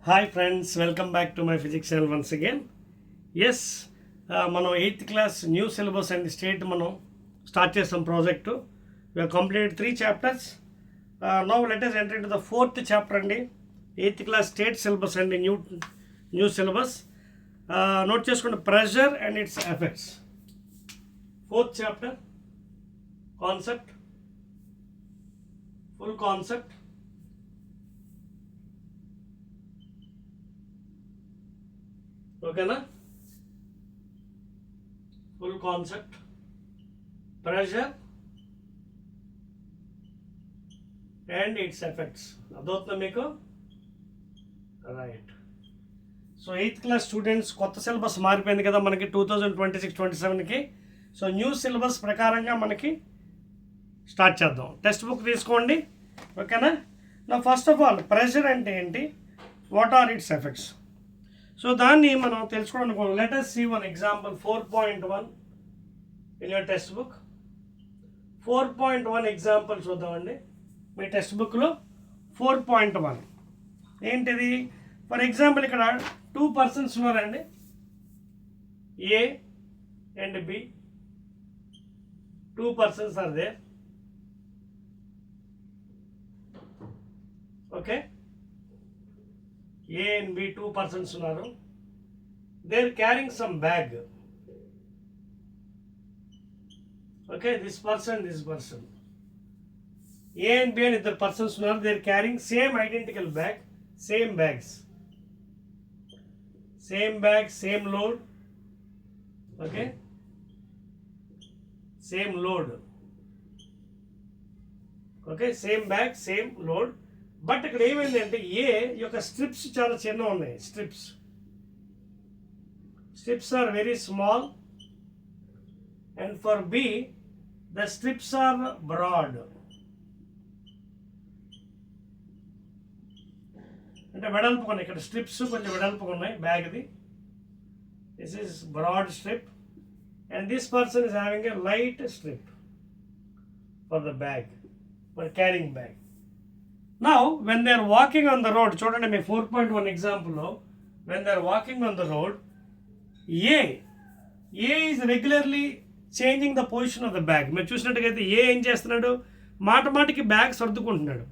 Hi friends, welcome back to my physics channel once again. Yes, మనం 8th class new syllabus and state మనం start చేసాం project. We have completed 3 chapters. Now let us enter into the 4th chapter అండి. 8th class state syllabus and new syllabus. Note చేసుకోండి pressure and its effects. 4th chapter, concept, full concept. ఓకేనా, full concept, pressure and its effects. అర్థమవుతుందా మీకు? Right. So 8th class students, కొత్త syllabus మారిపోయింది కదా మనకి 2026-27కి. So new syllabus ప్రకారంగా మనకి స్టార్ట్ చేద్దాం. టెక్స్ట్ బుక్ తీసుకోండి, ఓకేనా. నా ఫస్ట్ ఆఫ్ ఆల్ ప్రెషర్ అంటే ఏంటి, what are its effects. So దాన్ని మనం తెలుసుకోవడానికి let us see one example 4.1 in your textbook. 4.1 example చూద్దామండి మీ టెక్స్ట్ బుక్లో. 4.1 ఏంటిది? ఫర్ ఎగ్జాంపుల్ ఇక్కడ 2 persons ఉన్నారండి, A and B. 2 persons are there. Okay, A and B 2 persons ఉన్నారు. They are carrying some bag. Okay, this person. A and B and other persons ఉన్నారు. They are carrying same identical bag, same bags, same load. Okay, same load. Okay, same bag, same load. But ఇక్కడ ఏమైందంటే A యొక్క strips చాలా చిన్న ఉన్నాయి. Strips are very small and for B the strips are broad. అంటే వెడల్పుగా ఉన్నాయి. ఇక్కడ స్ట్రిప్స్ కొంచెం వెడల్పుగా ఉన్నాయి బ్యాగ్ది. This is broad strip and this person is having a light strip for the bag, for carrying bag. Now, when they are walking on the road, చూడండి మీ 4.1 ఎగ్జాంపుల్లో, when they are walking on the road, A is regularly changing the position of the bag. మీరు చూసినట్టుగైతే ఏ ఏం చేస్తున్నాడు, మాటికి bag సర్దుకుంటున్నాడు.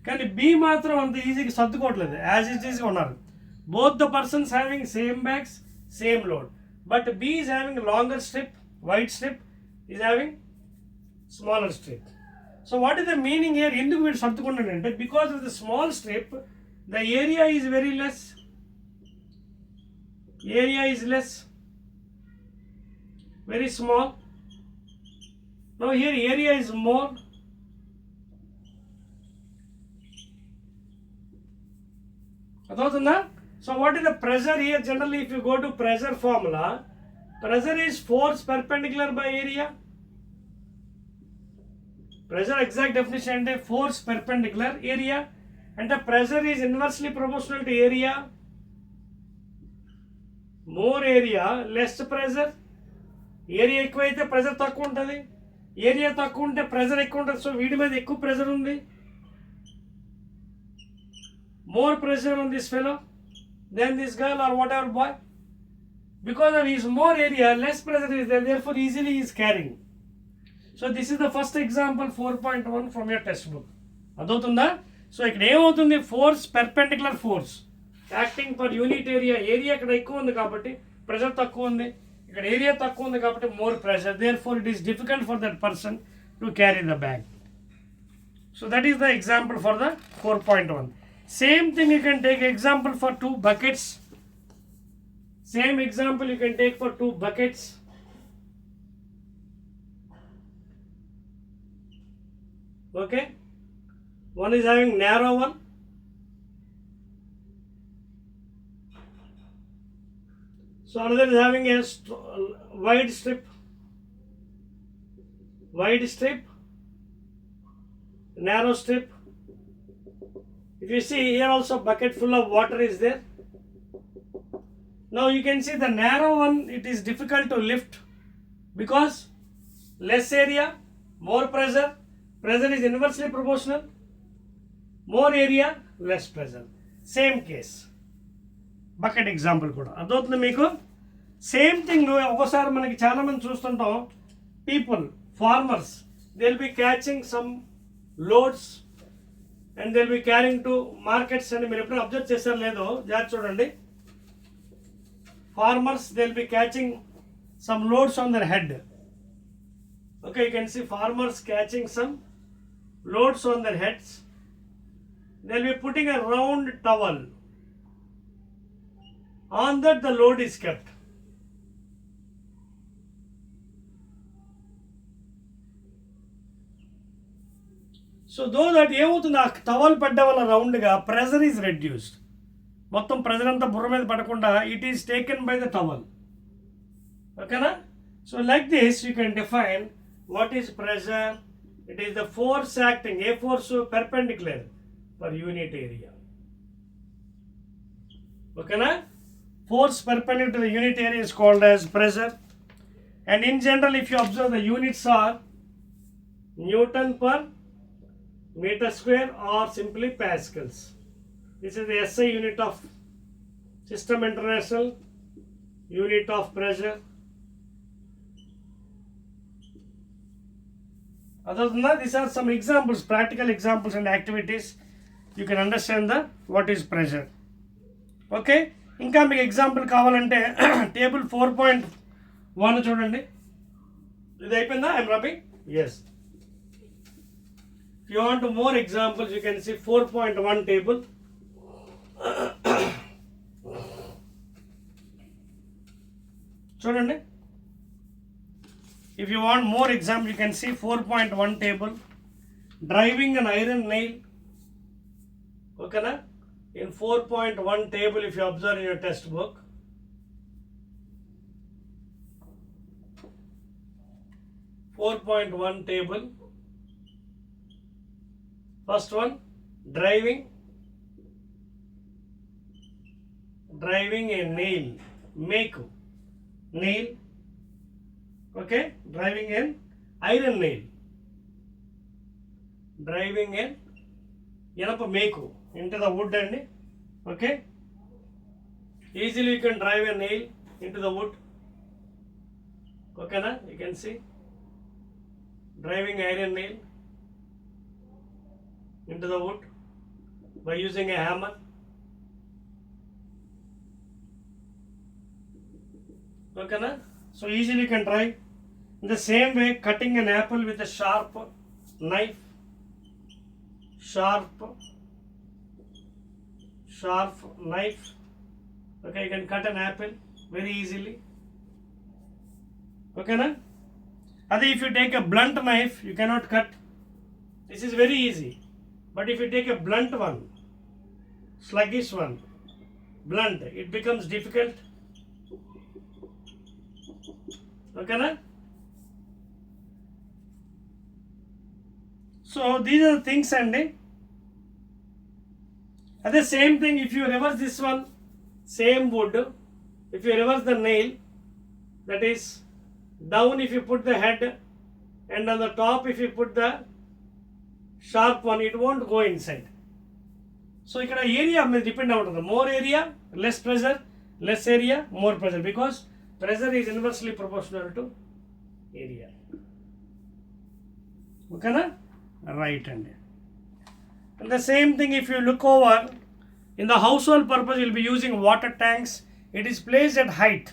కానీ B మాత్రం అంత ఈజీగా సర్దుకోవట్లేదు, as it ఈజ్గా ఉన్నారు. Both the persons having same bags, same load. But B is having longer strip, white strip, is having smaller strip. So what is the meaning here? ఎందుకు వీడు సర్దుకుంటాడంటే, because of the small strip the area is very less. Area is less, very small. Now here area is more. అర్థమవుతుందా? So what is the pressure here? Generally if you go to pressure formula, pressure is force perpendicular by area. Pressure exact definition అంటే force perpendicular area, అంటే pressure is inversely proportional to area. More area less pressure. Area ఎక్కువ అయితే pressure తక్కువ ఉంటుంది, area తక్కువ ఉంటే pressure ఎక్కువ ఉంటుంది. సో వీడి మీద ఎక్కువ ప్రెషర్ ఉంది. More pressure on this fellow than this girl or whatever boy. Because of his more area, less pressure is there, therefore easily he is carrying. So this is the first example 4.1 from your textbook. అర్థవుతుందా? So ఇక్కడ ఏమవుతుంది, force perpendicular force acting for unit area. Area ఇక్కడ ఎక్కువ ఉంది కాబట్టి pressure తక్కువ ఉంది, ఇక్కడ ఏరియా తక్కువ ఉంది కాబట్టి more pressure. Therefore it is difficult for that person to carry the bag. So that is the example for the 4.1. Same thing you can take example for 2 buckets. Same example you can take for 2 buckets. Okay, one is having narrow one, so another is having a wide strip, narrow strip. If you see here also bucket full of water is there. Now you can see the narrow one, it is difficult to lift because less area, more pressure. Pressure is inversely proportional. More area, less pressure. Same case. Bucket example కూడా అర్థమవుతుంది మీకు. Same thing ఒకసారి మనకి చాలామంది చూస్తుంటాం, people farmers they will be catching some loads and they will be carrying to markets అని మీరు ఎప్పుడైనా అబ్జర్వ్ చేశారు లేదో జాగ్రత్త చూడండి. Farmers they will be catching some loads on their head. Okay, you can see farmers catching some loads on their heads. They'll be putting a round towel. On that the load is kept. So though that ఏమవుతుంది, ఆ towel పడ్డ వల్ల రౌండ్గా pressure is reduced. మొత్తం pressure అంతా బుర్ర మీద పడకుండా it is taken by the towel. Okay na? So like this you can define what is pressure. It is the force acting, a force perpendicular per unit area. Okay na? Force perpendicular to the unit area is called as pressure. And in general, if you observe, the units are Newton per meter square or simply pascals. This is the SI unit of System International unit of pressure. Other than that, these are some examples, practical examples and activities. You can understand the what is pressure. Okay, ఇంకా మీకు example కావాలంటే table 4.1 చూడండి. ఇది అయిపోయిందా? I'm rubbing. Yes. If you want more examples, you can see 4.1 table. చూడండి. If you want more example, you can see 4.1 table. Driving an iron nail. Okay na? In 4.1 table, if you observe in your textbook. .1 table. First one, driving a nail. Make nail. Okay, driving an iron nail. Driving an yanapa make into the wood and okay. Easily you can drive a nail into the wood. Okay na? You can see driving iron nail into the wood by using a hammer. Okay na? So easily you can drive. In the same way, cutting an apple with a sharp knife. Sharp knife. Okay, you can cut an apple very easily. Okay na? Adi if you take a blunt knife, you cannot cut. This is very easy. But if you take a blunt one, sluggish one, blunt, it becomes difficult. Okay na? So these are the things, and at the same thing, if you reverse this one, same wood, if you reverse the nail, that is down if you put the head, and on the top if you put the sharp one, it won't go inside. So ikkada area may depend on the more area, less pressure, less area, more pressure, because pressure is inversely proportional to area. Okay na? Right hand. And the same thing, if you look over in the household purpose, you will be using water tanks. It is placed at height.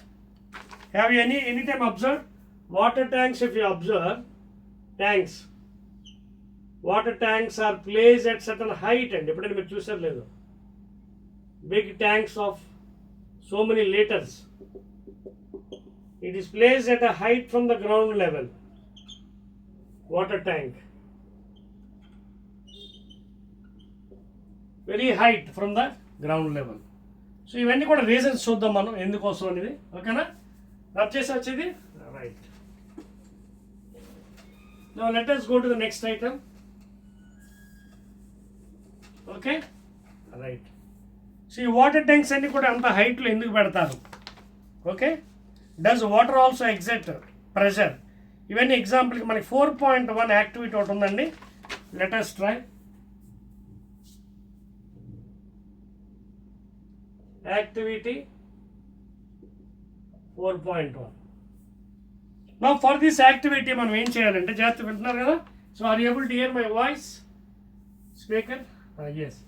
Have you any time observed water tanks? If you observe tanks, water tanks are placed at certain height, and eppudina meer chusaru ledu, big tanks of so many liters. It is placed at a height from the ground level. Water tank, very height from the ground level. So ఇవన్నీ కూడా reasons చూద్దాం మనం ఎందుకోసం అనేది. ఓకేనా? Rub చేసి వచ్చేది right. Now let us go to the next item. Okay, right. See, water tanks అన్ని కూడా అంత హైట్లో ఎందుకు పెడతారు? Okay, does water also exert pressure? ఇవన్నీ ఎగ్జాంపుల్కి మనకి 4.1 యాక్టివిటీ ఒకటి ఉందండి. Let us try. activity 4.1. Now for this activity మనం ఏం చేయాలంటే జాగ్రత్త వింటున్నారు కదా. So are able to hear my voice speaker? Yes.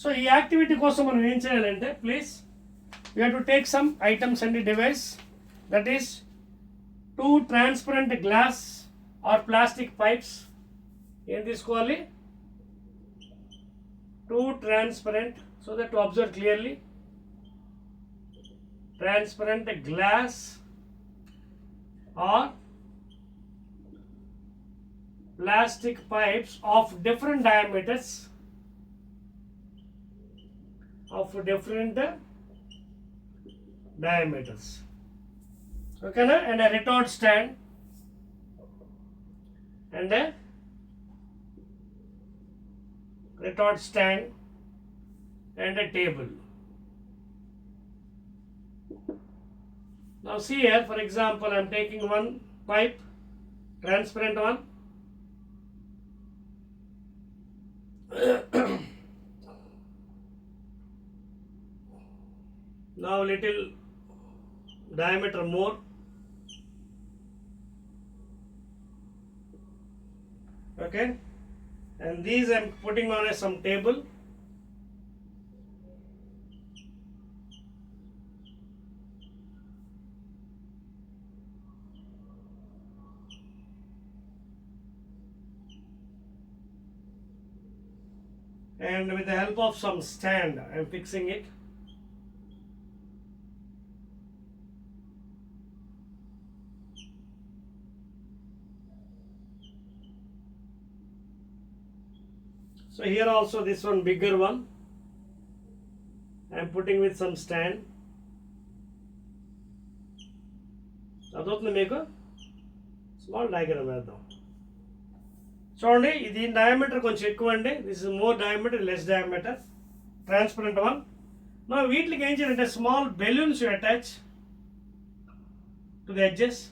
So ఈ యాక్టివిటీ కోసం మనం ఏం చేయాలంటే please you have to take some items and device, that is 2 transparent glass or plastic pipes. ఏం తీసుకోవాలి? 2 transparent, so that to observe clearly, transparent glass or plastic pipes of different diameters, okay na? And a retort stand and a retort stand and a table. Now see here, for example, I am taking one pipe, transparent one. Now little diameter more. Okay, and these I am putting on some table. And with the help of some stand, I am fixing it. So here also this one bigger one, I am putting with some stand. అదొకటి మీకు small diagram వేద్దాం. చూడండి, ఇది diameter కొంచెం ఎక్కువ అండి. This is more diameter, less diameter, transparent one. మనం వీటికి ఏం చేయాలంటే small balloons attach to the edges.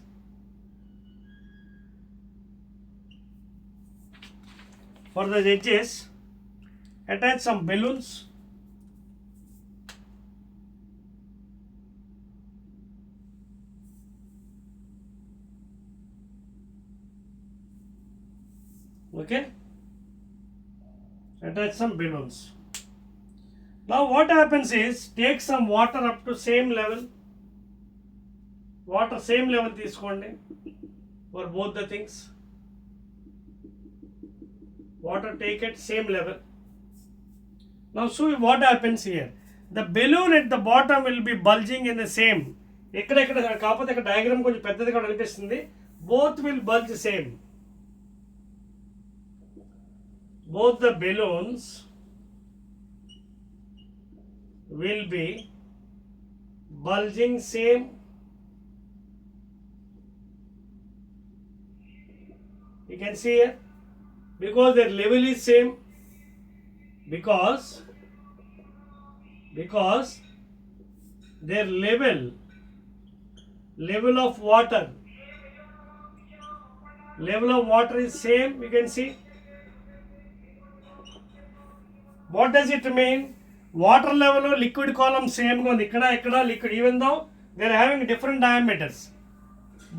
For the edges, attach some balloons. Okay, attach some balloons. Now what happens is, take some water up to same level. Water same level తీసుకోండి for both the things. Water take at same level. Now see what happens here. The balloon at the bottom will be bulging in the same. ఇక్కడ కాకపోతే ఇక్కడ diagram కొంచెం పెద్దదిగా అనిపిస్తుంది. Both will bulge same. Both the balloons will be bulging same. You can see here, because their level is same, because their level of water is same. You can see. What does it mean? Water level liquid column same గా ఉంది. ఇక్కడ liquid, even though they are having different diameters,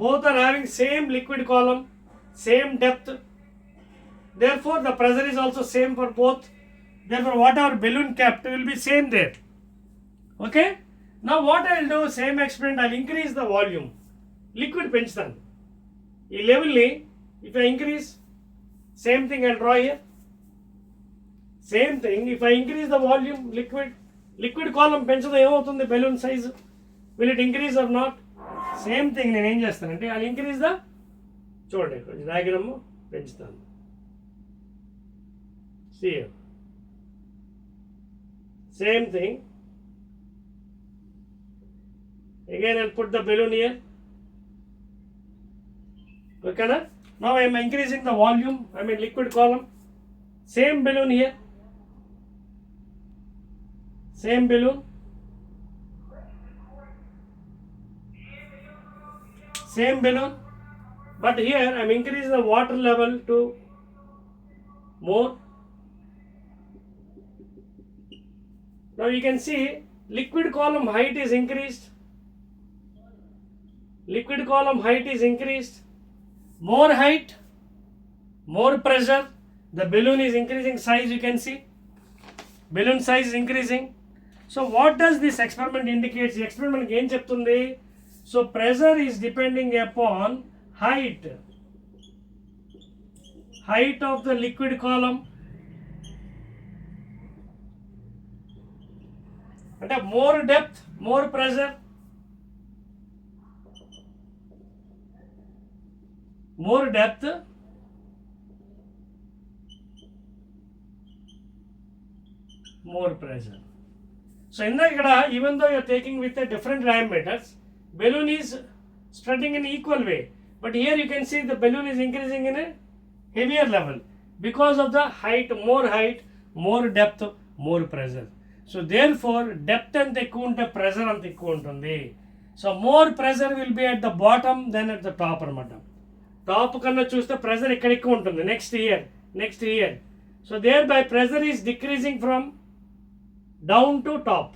both are having same liquid column, same depth. Therefore the pressure is also same for both. Therefore whatever balloon kept will be same there. Okay, now what I will do, same experiment, I will increase the volume. Liquid పెంచుతాను ఈ లెవెల్ని. if I increase, same thing I will draw here. Same thing, if I increase the volume, liquid column పెంచుతా ఏమవుతుంది balloon size? Will it increase or not? Same thing నేను ఏం చేస్తానంటే I will increase the, చూడండి కొంచెం diagram పెంచుతాను. See here, same thing. Again I will put the balloon here. Okay na? Now I am increasing the volume, I mean liquid column. Same balloon here, same balloon, same balloon, but here I am increasing the water level to more. Now you can see liquid column height is increased. Liquid column height is increased. More height, more pressure. The balloon is increasing size, you can see. Balloon size is increasing. So what does this experiment indicate? The experiment ఏం చెప్తుంది? So pressure is depending upon height of the liquid column. అంటే more depth, more pressure. More depth, more pressure. So in the even though you are taking with a different diameters, balloon is spreading in equal way, but here you can see the balloon is increasing in a heavier level because of the height, more depth, more pressure. So therefore depth and the pressure and the so more pressure will be at the bottom than at the top anamata. Top kanna chuste pressure ikkada ekku untundi next year. So thereby pressure is decreasing from down to top.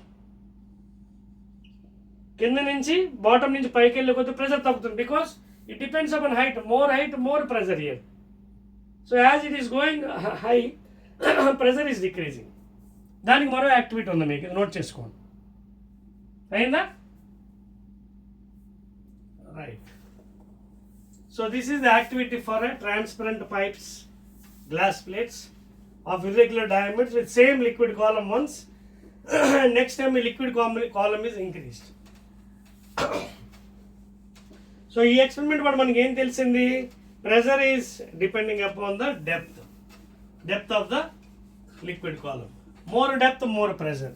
కింద నుంచి bottom నుంచి పైకి వెళ్ళే కొద్ది pressure తగ్గుతుంది because it depends upon height, more pressure here. So as it is going high pressure is decreasing. దానికి మరో activity ఉంది, మీకు నోట్ చేసుకోండి. అయిందా? Right. So this is the activity for transparent pipes, glass plates of irregular diameters with same liquid column once. Next time the liquid column is increased. So ఈ experiment వల్ల మనకి ఏం తెలిసింది? Pressure is depending upon the depth of the liquid column. More depth, more pressure.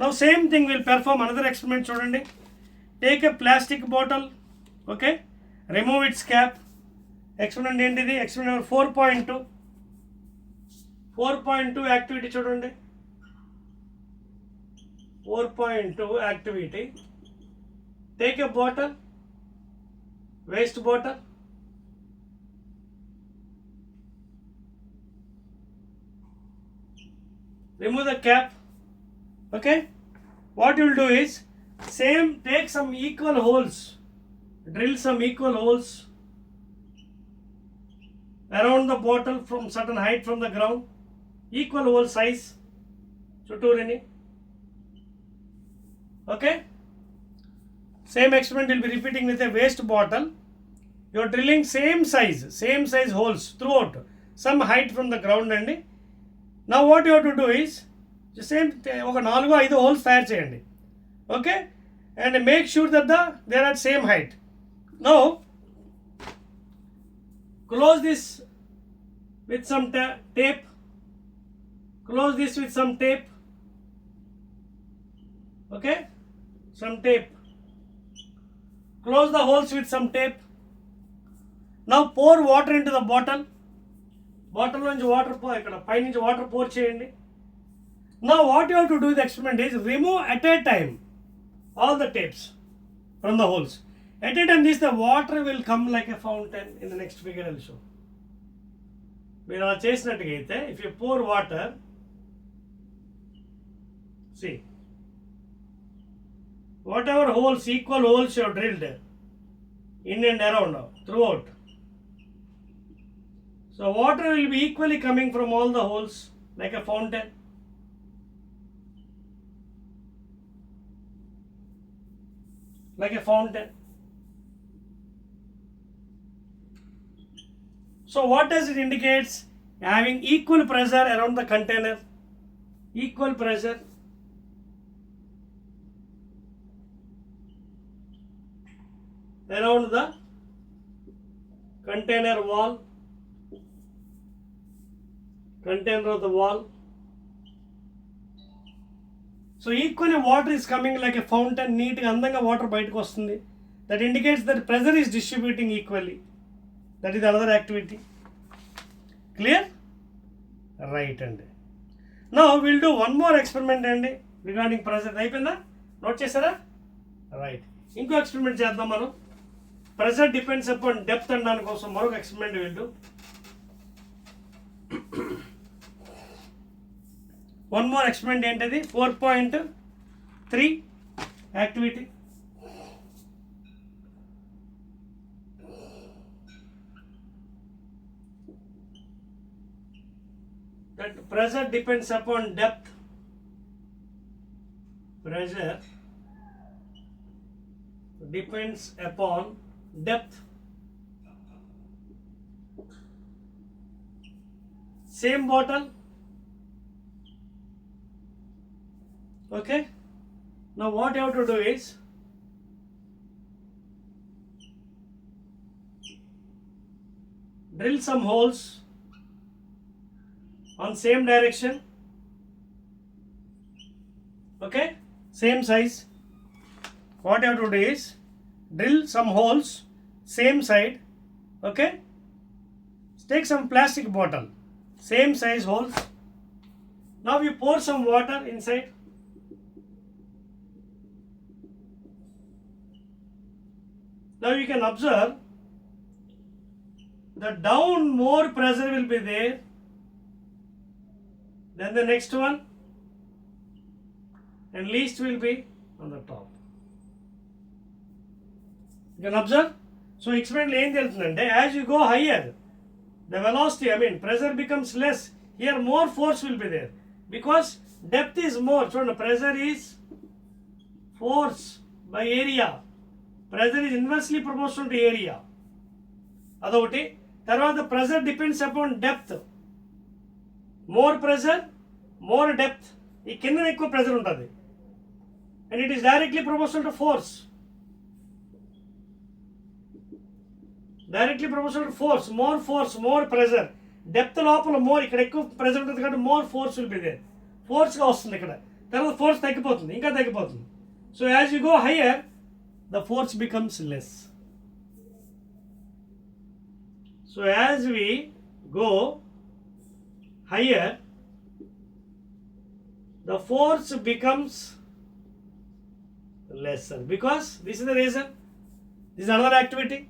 Now same thing will perform another experiment. చూడండి. Take a plastic bottle, okay, remove its cap. Experiment ఏంటిది? Experiment number 4.2. 4.2 activity చూడండి. 4.2 activity. Take a bottle, waste bottle, remove the cap. Okay, what you will do is same, take some equal holes, drill some equal holes around the bottle from certain height from the ground, equal hole size చుట్టూరిని. Okay, same experiment will be repeating with a waste bottle. You are drilling same size holes throughout, some height from the ground అండి. Now what you have to do is same ఒక 4-5 holes తయారు చేయండి. Okay, and make sure that they are at same height. Now close this with some tape. Close this with some tape. Okay, some tape. Close the holes with some tape. Now pour water into the bottle. Bottle నుంచి water ఇక్కడ పై నుంచి water pour చేయండి. Now what you have to do with the experiment is remove at a time all the tapes from the holes. At a time the water will come like a fountain. In the next figure I will show. మీరు అలా చేసినట్టుగా అయితే if you pour water, see whatever holes, equal holes you have drilled in and around throughout. So water will be equally coming from all the holes like a fountain. Like a fountain. So what does it indicate? Having equal pressure around the container. Equal pressure. Around the container wall. Container of the wall. So equally water is coming like a fountain. Neat ga andanga water bayitiki vastundi. That indicates that pressure is distributing equally. That is another activity. Clear? Right andi. Now we will do one more experiment andi regarding pressure. అయిపోయిందా? Note చేశారా? Right. ఇంకో experiment చేద్దాం మనం. Pressure depends upon depth అన్న దానికోసం మరొక experiment will do. One more experiment ఏంటది? 4.3. 3 activity. That pressure depends upon depth. Pressure depends upon depth. Same bottle. Okay. Now what you have to do is drill some holes on same direction. Okay, same size. What you have to do is drill some holes same side. Okay, take some plastic bottle, same size holes. Now you pour some water inside. Now you can observe the down more pressure will be there than the next one, and least will be on the top. You can observe. So experiment ఏం తెలుస్తుందంటే as you go higher the velocity, pressure becomes less. Here more force will be there because depth is more. So the pressure is force by area. Pressure is inversely proportional to area. అదొకటి. తర్వాత pressure depends upon depth. More pressure, more depth. ఈ కింద ఎక్కువ pressure ఉంటుంది. And it is directly proportional to force. Directly proportional to force. More pressure. Depth లోపల more, ఇక్కడ ఎక్కువ pressure ఉంటుంది కాబట్టి more force will be there. ఫోర్స్గా వస్తుంది ఇక్కడ. తర్వాత ఫోర్స్ తగ్గిపోతుంది, ఇంకా తగ్గిపోతుంది. So as you go higher, the force becomes less. So as we go higher, the force becomes lesser because this is the reason. This is another activity.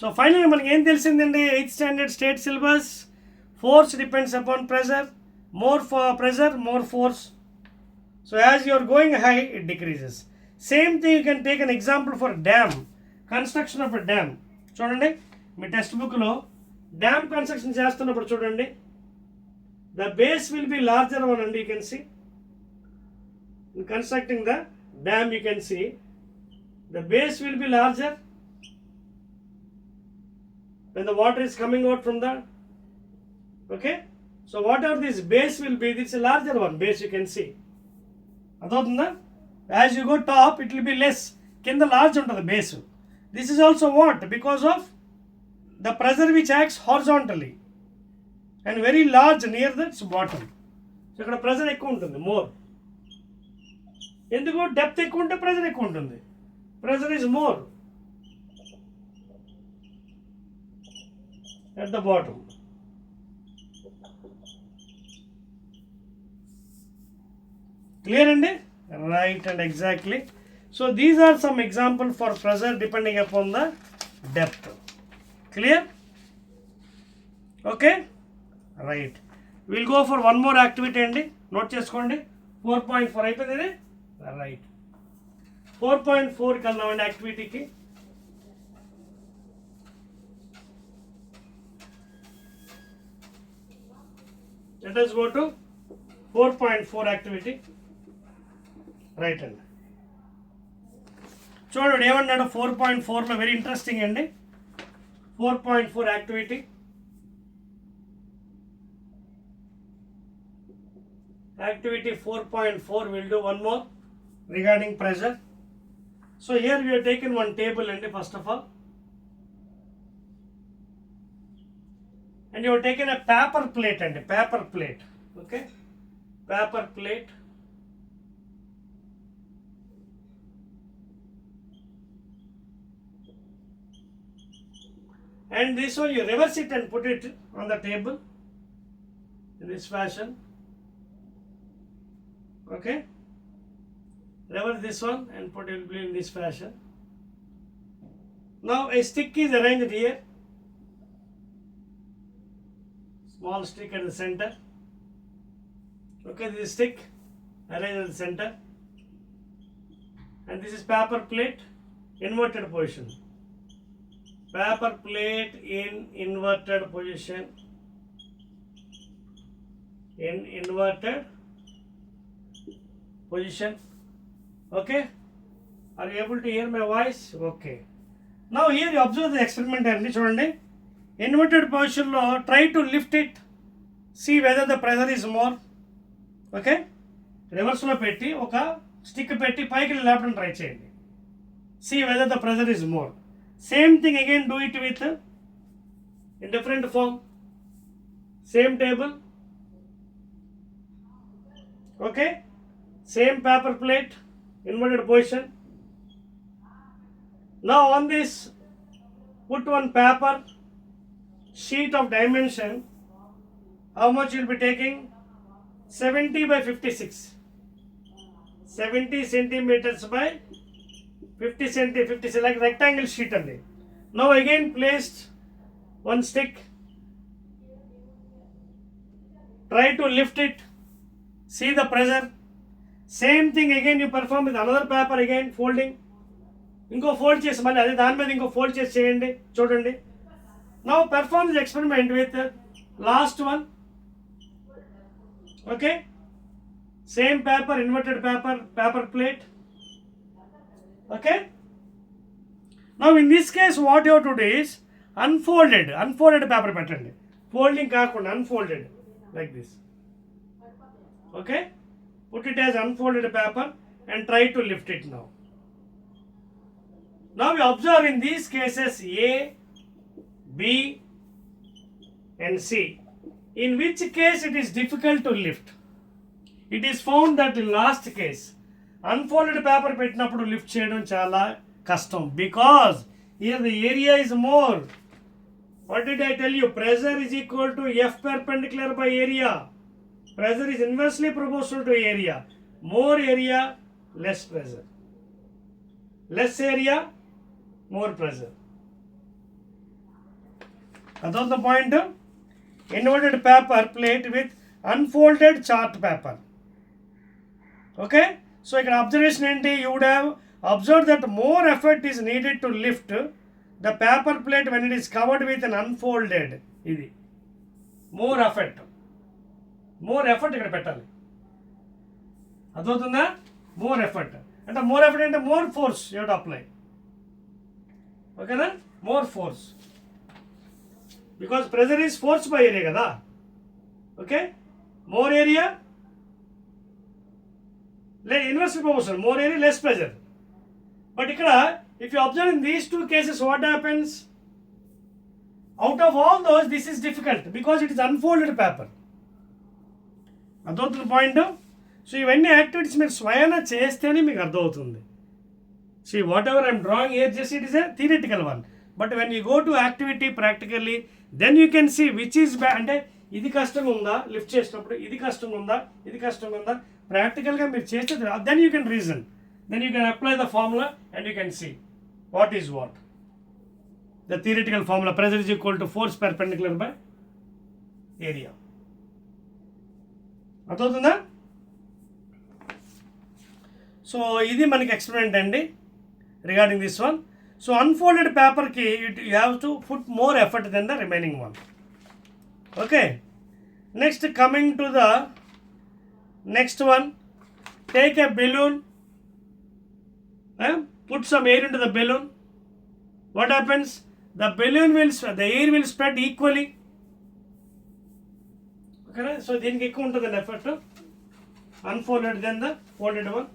So finally మనకి ఏం తెలిసిందండి 8th standard state syllabus, force depends upon pressure, more for pressure, more force. So as you are going high, it decreases. Same thing you can take an example for dam, construction of a dam. చూడండి మీ text బుక్లో dam construction చేస్తున్నప్పుడు చూడండి, the base will be larger one, and you can see in constructing the dam you can see the base will be larger when the water is coming out from the, okay, so whatever this base will be, this is a larger one base you can see. అదవుతుందా? As you go top it will be less, కింద large ఉంటుంది base. This is also what? Because of the pressure which acts horizontally and very large near the bottom. So ఇక్కడ pressure ఎక్కువ ఉంటుంది, more. ఎందుకు? Depth ఎక్కువ ఉంటే pressure ఎక్కువ ఉంటుంది. Pressure is more at the bottom. Clear andi? Right, and exactly. So these are some examples for pressure depending upon the depth. Clear? Okay? Right. We'll go for one more activity andi. Note cheskondi. 4.4 అయిపోయింది. Right. 4.4 కి వెళ్దామండి యాక్టివిటీకి. Let us go to 4.4 activity. Right అండి. చూడండి ఏమన్నాడు 4.4లో, very interesting అండి. 4.4 activity. Activity 4.4, we'll do one more regarding pressure. So here we have taken one table and first of all, and you have taken a paper plate and a paper plate, okay, paper plate. And this one you reverse it and put it on the table in this fashion. Okay, reverse this one and put it in this fashion. Now a stick is arranged here, small stick at the center. Okay, this stick arranged at the center. and this is paper plate, inverted position. Paper plate in inverted position. In inverted position. Okay? Are you able to hear my voice? Okay. Now here you observe the experiment and chudandi. Inverted position lo try to lift it. See whether the pressure is more. Okay? Reverse lo petti oka stick petti paiki leptam try cheyandi. See whether the pressure is more. Same thing again, do it with in different form. Same table. Okay? Same paper plate, inverted position. Now on this, put one paper sheet of dimension. How much you will be taking? 70 by 56. 70 centimeters by 50 like rectangle sheet only. Now again placed one stick. Try to lift it. See the pressure. Same thing again you perform with another paper again, folding. ఇంకో fold చేసి మళ్ళీ అదే దాని మీద ఇంకో fold చేసి చేయండి, చూడండి. Now perform this experiment with last one. Okay, same paper, inverted paper plate. Okay, now in this case what you to do is unfolded paper పెట్టండి, ఫోల్డింగ్ కాకుండా unfolded like this. Okay, put it as unfolded paper and try to lift it now. Now we observe in these cases A, B and C. In which case it is difficult to lift? It is found that in last case, unfolded paper పెట్టినప్పుడు lift చేయడం చాలా కష్టం, because here the area is more. What did I tell you? Pressure is equal to F perpendicular by area. Pressure is inversely proportional to area. More area, less pressure. Less area, more pressure. That's the point. Inverted paper plate with unfolded chart paper. Okay? So, ఇక్కడ observation ఏంటి? You would have observed that more effort is needed to lift the paper plate when it is covered with an unfolded. ఇది more effort. More effort ఇక్కడ పెట్టాలి. అర్థమవుతుందా? More effort అంటే more effort అంటే more force you to apply. ఓకేనా? More force, because pressure is force by area కదా. Okay, more area inverse proportion, more area less pressure. But ఇక్కడ if you observe in these two cases what happens? Out of all those this is difficult because it is unfolded paper. అర్థమవుతుంది point? So ఇవన్నీ activities మీరు స్వయాన చేస్తేనే మీకు అర్థమవుతుంది. So whatever I'm drawing here just it is a theoretical one, but when you go to activity practically then you can see which is అంటే ఇది కష్టంగా ఉందా లిఫ్ట్ చేసినప్పుడు, ఇది కష్టంగా ఉందా, ఇది కష్టంగా ఉందా, ప్రాక్టికల్గా మీరు చేస్తే then you can reason, then you can apply the formula and you can see what is what. The theoretical formula pressure is equal to force perpendicular by area. అర్థమవుతుందా? సో ఇది మనకి ఎక్స్పెరిమెంట్ అండి regarding this one. So unfolded పేపర్కి you have to put more effort than the remaining one. Okay, next coming to the next one, take a balloon, put some air into the balloon. What happens? The air will spread equally. Okay, so దీనికి ఎక్కువ ఉంటుంది effort unfolded than the folded one.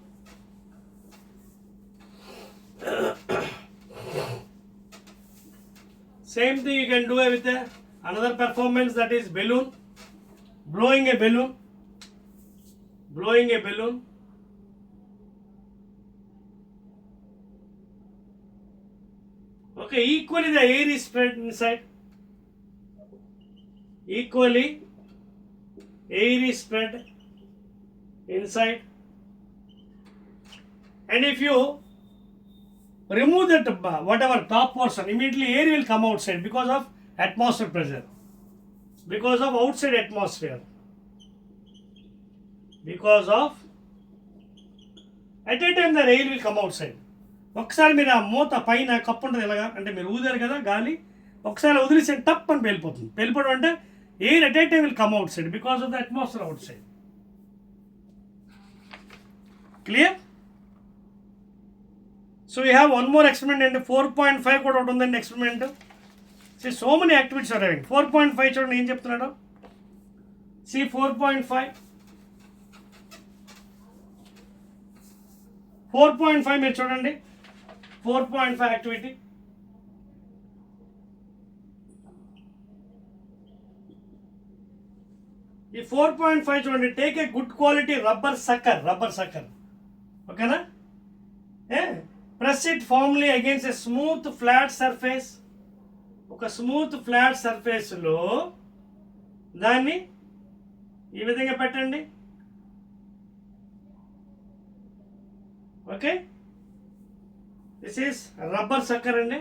Same thing you can do with another performance, that is balloon, blowing a balloon. Okay, equally the air is spread inside. Air is spread inside, and if you remove that whatever top portion, immediately air will come outside because of atmosphere pressure, because of outside atmosphere, because of At a time the air will come outside. ఒకసారి మీరు ఆ మూత పైన cup ఉంటుంది ఇలాగా, అంటే మీరు ఊదారు కదా గాలి, ఒకసారి వదిలేసి టప్ అని పేలిపోతుంది. పేలిపోవడం అంటే air at a time will come outside because of the atmosphere outside. Clear? So you have one more experiment అండి. 4.5 కూడా ఒకటి ఉందండి experiment. So many activities are having. 4.5 చూడండి ఏం చెప్తున్నాడు. 4.5 4.5 మీరు చూడండి. 4.5 యాక్టివిటీ. ఈ 4.5 చూడండి. Take a good quality rubber sucker. ఓకేనా? Press it firmly against a smooth flat surface. ఒక స్మూత్ ఫ్లాట్ సర్ఫేస్లో దాన్ని ఈ విధంగా పెట్టండి. Okay, this is rubber sucker అండి.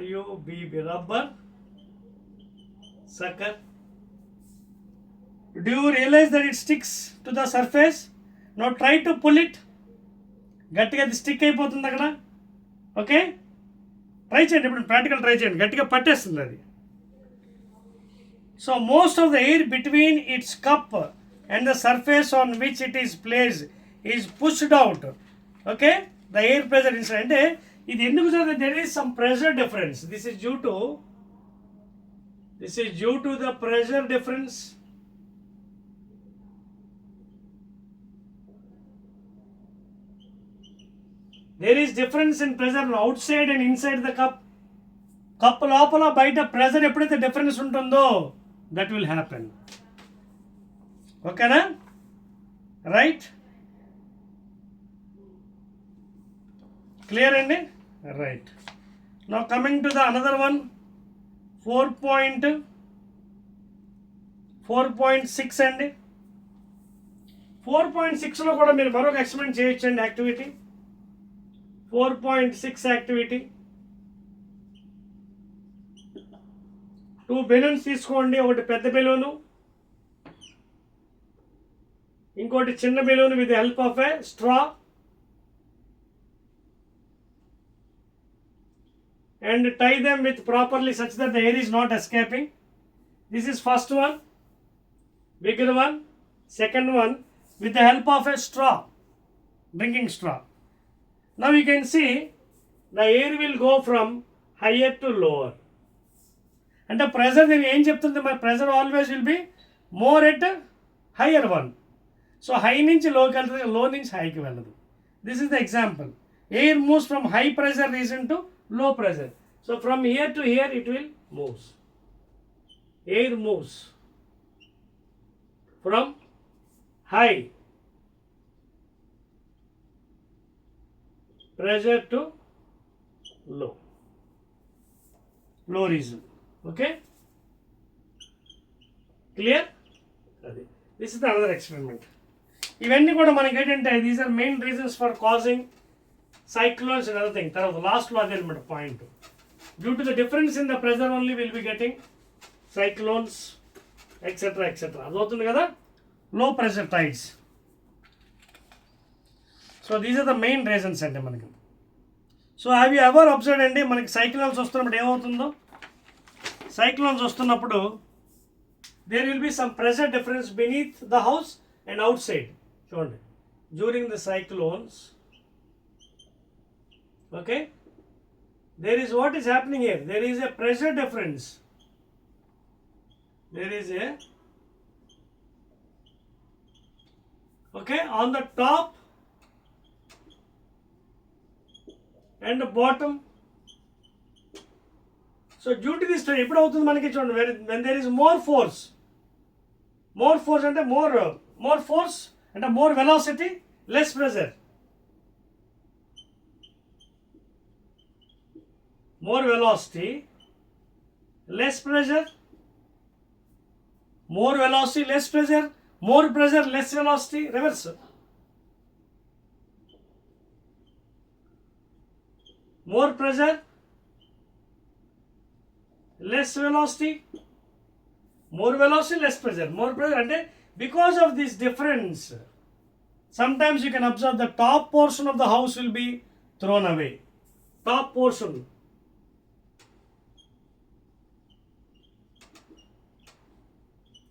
RUBB rubber sucker. Do you realize that it sticks to the surface? Now try to pull it. గట్టిగా అది stick అయిపోతుంది అక్కడ. ఓకే, ట్రై చేయండి. ఇప్పుడు ప్రాక్టికల్ ట్రై చేయండి. గట్టిగా పట్టేస్తుంది అది. So most of the air between it's cup and the surface on which it is placed is pushed out. Okay, the air pressure inside. అంటే ఇది ఎందుకు జరుగుతుంది? There is some pressure difference. This is due to the pressure difference. There is difference in pressure outside and inside the cup. Cup లోపల బయట pressure ఎప్పుడైతే difference ఉంటుందో that will happen. ఓకేనా? Right? Clear అండి? Right. Now coming to the another one. 4.6 అండి. 4.6లో కూడా మీరు మరొక ఎక్స్పెరిమెంట్ చేయొచ్చండి. Activity 4.6 activity. 2 బెలూన్స్ తీసుకోండి. ఒకటి పెద్ద బెలూను, ఇంకోటి చిన్న balloon with help of a straw. And tie them with properly such that the air is not escaping. This is first one, bigger one. Second one with the help of a straw, drinking straw. Now you can see the air will go from higher to lower. And the pressure, then em cheptundi, my pressure always will be more at higher one. So high nunchi low ki veltadi, low nunchi high ki veladu. This is the example. Air moves from high pressure region to low pressure. So from here to here it will moves. Air moves from high pressure to low region. Okay, clear? This is the another experiment. ఇవన్నీ కూడా మనకి ఏంటంటే these are main reasons for causing cyclones and other thing. తర్వాత లాస్ట్లో అదే అనమాట point. Due to the difference in the pressure only will be getting cyclones etcetera. అదవుతుంది కదా, low pressure tides. So these are the main reasons అండి మనకి. So have you ever observe అండి, మనకి సైక్లోన్స్ వస్తున్నప్పుడు ఏమవుతుందో, సైక్లోన్స్ వస్తున్నప్పుడు there will be some pressure difference beneath the house and outside. చూడండి, during the cyclones, okay, there is what is happening here. There is a pressure difference. There is a, okay, on the top and the bottom. So due to this, ఎప్పుడు అవుతుంది మనకి చూడండి, when there is more force అంటే more force అంటే more velocity, less pressure. More velocity, less pressure. More velocity, less pressure. More pressure, less velocity. Reverse. More pressure, less velocity. More velocity, less pressure. More pressure. And because of this difference, Sometimes you can observe the top portion of the house will be thrown away. Top portion.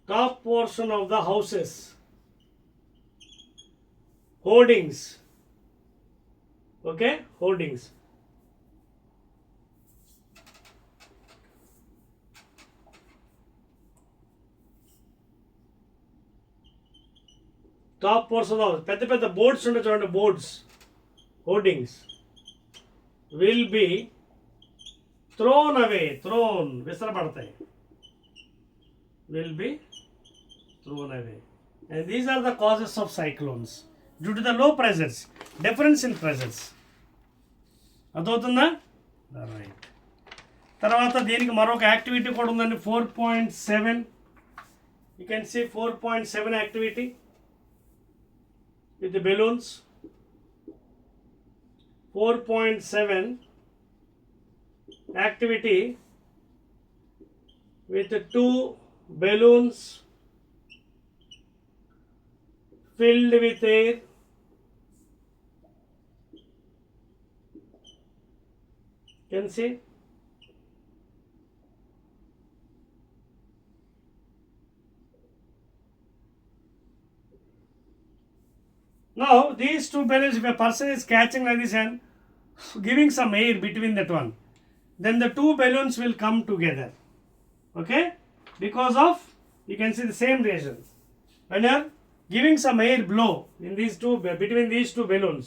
Top portion of the houses. Hoardings. Okay, hoardings. Top portion of the boards under చూడండి boards, hoardings will be thrown away, విసరబడతాయి, will be thrown away. And these are the causes of cyclones due to the low pressures, difference in pressures. అర్థమవుతుందా? Right. తర్వాత దీనికి మరొక activity కూడా ఉందండి, 4.7. You can see 4.7 activity with the balloons. 4.7 activity with the 2 balloons filled with air. You can see. Now these 2 balloons, if a person is catching like this and giving some air between that one, then the 2 balloons will come together. Okay, because of, you can see the same reason. When you are giving some air blow in these two, between these 2 balloons,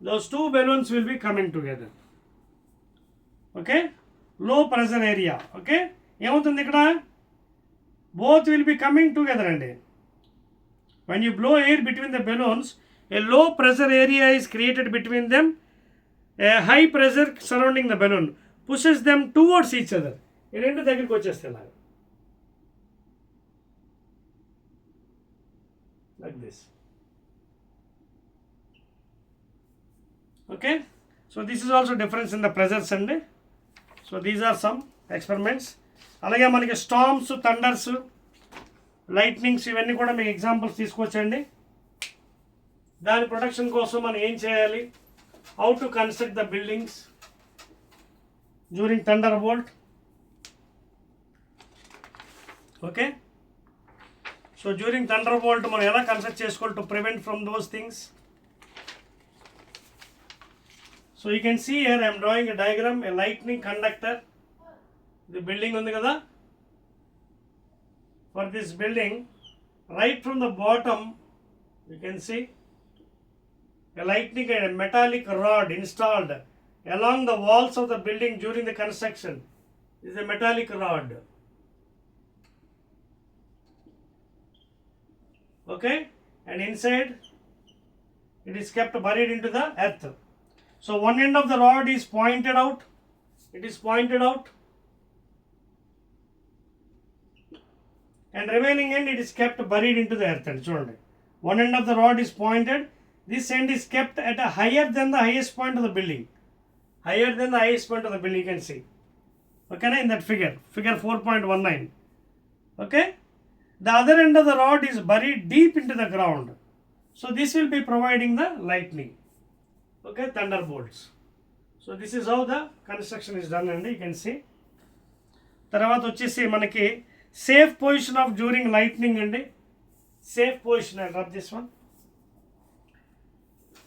those 2 balloons will be coming together. Okay, low pressure area. Okay, ఏమవుతుంది ఇక్కడ, both will be coming together అండి. When you blow air between the balloons, a low pressure area is created between them. A high pressure surrounding the balloon pushes them towards each other. ఈ రెండు దగ్గరికి వచ్చేస్తాయి like this. Okay, so this is also difference in the pressures అండి. So these are some experiments. అలాగే మనకి storms, thunders, lightnings ఇవన్నీ కూడా మీకు ఎగ్జాంపుల్స్ తీసుకొచ్చండి. దాని ప్రొటెక్షన్ కోసం మనం ఏం చేయాలి, how to construct the buildings during thunderbolt. Okay, so during thunderbolt మనం ఎలా కన్స్ట్రక్ట్ చేసుకోవాలి to prevent from those things. So you can see here I'm drawing a diagram, a lightning conductor. ఇది building ఉంది కదా, for this building, right from the bottom you can see a lightning and a metallic rod installed along the walls of the building during the construction. This is a metallic rod. Okay, and inside it is kept buried into the earth. So one end of the rod is pointed out, it is pointed out, and remaining end it is kept buried into the earth. And చూడండి, one end of the rod is pointed, this end is kept at a higher than the highest point of the building, higher than the highest point of the building, you can see. Okay, in that figure 4.19. Okay, the other end of the rod is buried deep into the ground, so this will be providing the lightning. Okay, thunderbolts. So this is how the construction is done and you can see. తర్వాత వచ్చేసి మనకి safe position of during lightning అండి. Safe position and rub this one.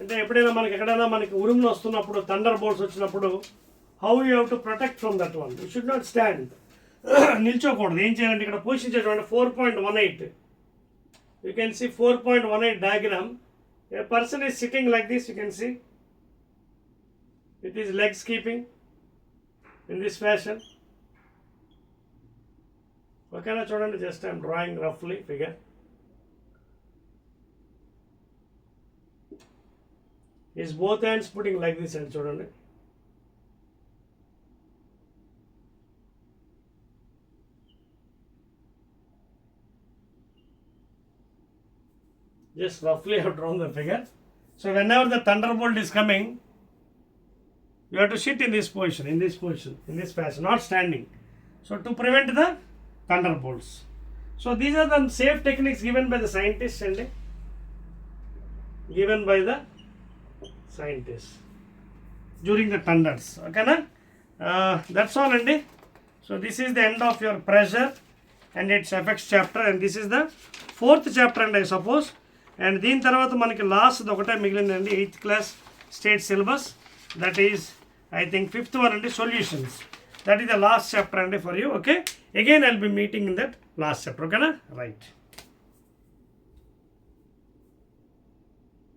అంటే ఎప్పుడైనా మనకి ఎక్కడైనా మనకి ఉరుములు వస్తున్నప్పుడు, థండర్ బోల్ట్స్ వచ్చినప్పుడు, how you have to protect from that one. You should not stand, నిల్చోకూడదు. ఏం చేయాలంటే ఇక్కడ పొజిషన్ చేయండి 4.18. You can see 4.18 diagram. A person is sitting like this, you can see with his legs keeping in this fashion. ఓకేనా, చూడండి, just I'm drawing రఫ్లీ figure. Is both hands putting like this అండి, చూడండి. Just roughly I have drawn the figure. So whenever the thunderbolt is coming, you have to sit in this position, in this fashion, not standing. So to prevent the thunderbolts. So these are the safe techniques given by the scientists. And given by the scientists during the thunders. Okay na? That's all andi. So this is the end of your pressure and its effects chapter, and this is the 4th chapter and I suppose. And దీని తర్వాత మనకి last ఒకటే మిగిలిందండి 8th class state syllabus, that is I think 5th one and solutions. That is the last chapter and for you. Okay, again I'll be meeting in that last chapter. Okay na? Right.